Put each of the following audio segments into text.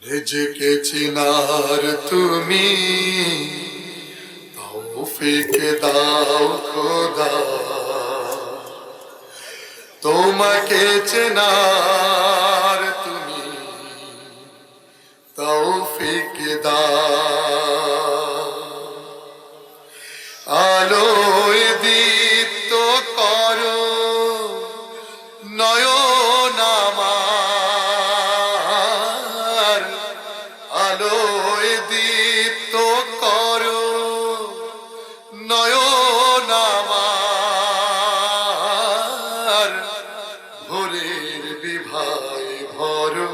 নিজেকে চিনার তুমি তৌফিক দাও খোদা, তোমাকে চেনার তুমি তৌফিক দাও। আলোয় দীপ্ত করো নয়ন আমার, আলোয় দীপ্ত করো নয়ন আমার, ভোরের বিভায় ভরো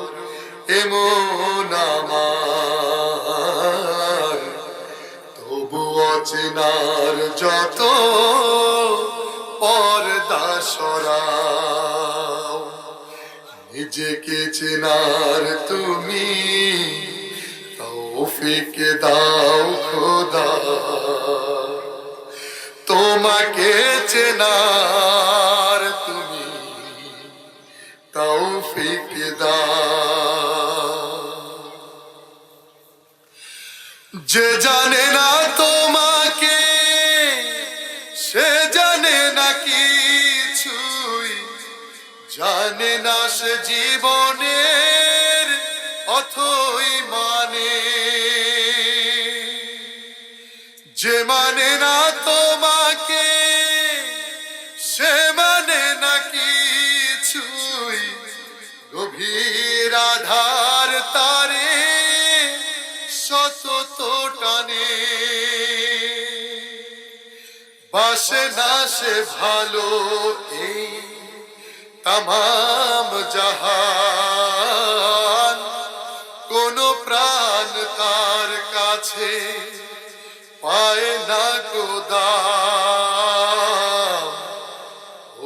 এমন আমার, তবু অচেনার যত পর্দা সরাও। নিজেকে চেনার তুমি তৌফিক দাও খোদা, তোমাকে চেনার তুমি তৌফিক দাও। যে জানে না তোমাকে সে জানে না কিছুই, জানে না সে জীবনের অথই মানে। যে মানে না তোমাকে সে মানে না কিছুই, গভীর আধার তারে শত টানে। বাসে না সে ভালো এই তামাম জাহান, কোন প্রাণ তার কাছে পায় না কোদাম।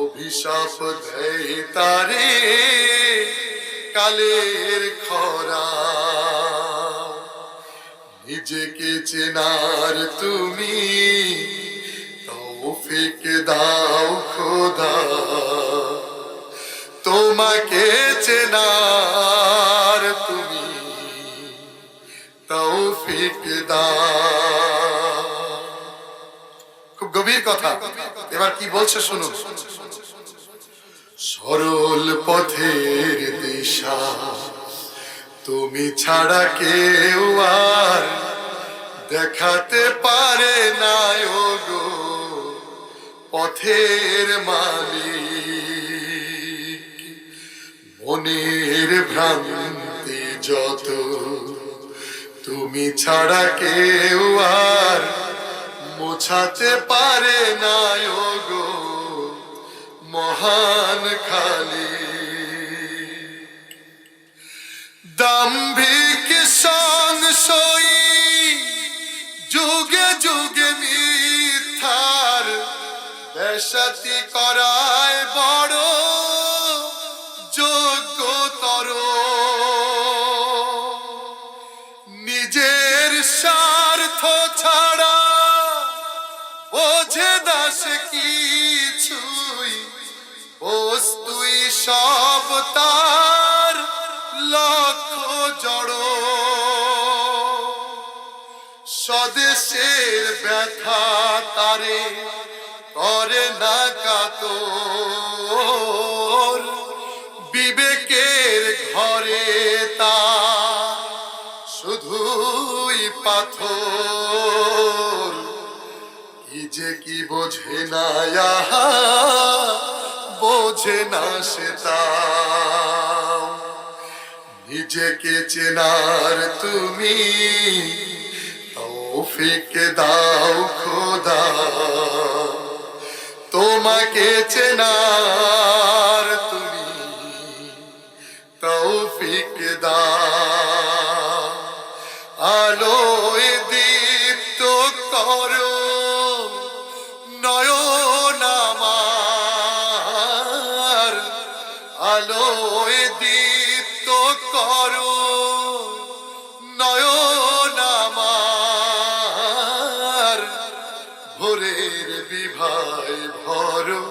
অভিশাপ দেয় তারে কালের খরা। নিজেকে চেনার তুমি তৌফিক দাও খোদা, তোমাকে চেনার তুমি তৌফিক দাও। খুব গভীর কথা, এবার কি বলছে শুনুন। সরল পথের দিশা তুমি ছাড়া কেউ আর দেখাতে পারে না গো পথের মালিক। মনের ভ্রান্তি যত তুমি ছাড়া কেউ আর মোছাতে পারে না গো মহান খালিক। দাম্ভিক সংশয়ী যুগে যুগে মিথ্যার বেশাতি করায় বড় যোগ্যতর। নিজের স্বার্থ ছাড়া বোঝে না সে কিছুই, বস্তুই সব তার লক্ষ্য জড়। স্বদেশের ব্যথা তারে করে না কাতর, বিবেকের ঘরে তার শুধুই পাথর। কি যে কি বোঝে না আহা, বোঝে না সে তাও। নিজেকে চেনার তুমি তৌফিক দাও খোদা, তোমাকে চেনার তুমি তৌফিক দাও। আলোয় দীপ্ত করো নয়ন আমার, আলোয় দীপ্ত করো নয়ন আমার, ভোরের বিভায় ভরো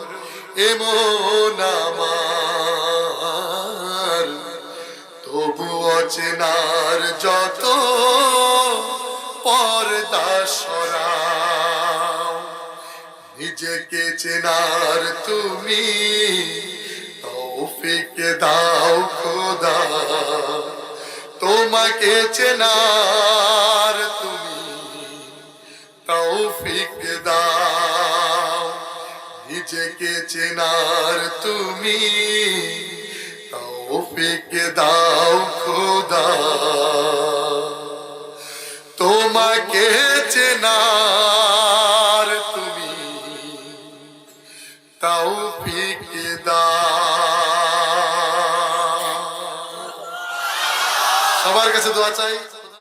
এমন আমার, তবু চেনার যত পর্দা সরাও, নিজেকে চেনার তুমি তৌফিক দাও খোদা, তোমাকে চেনার তুমি তৌফিক দাও, নিজেকে চেনার তুমি তৌফিক দাও খোদা, তোমাকে চেনার তুমি তৌফিক দাও। সবার কাছে দোয়া চাই।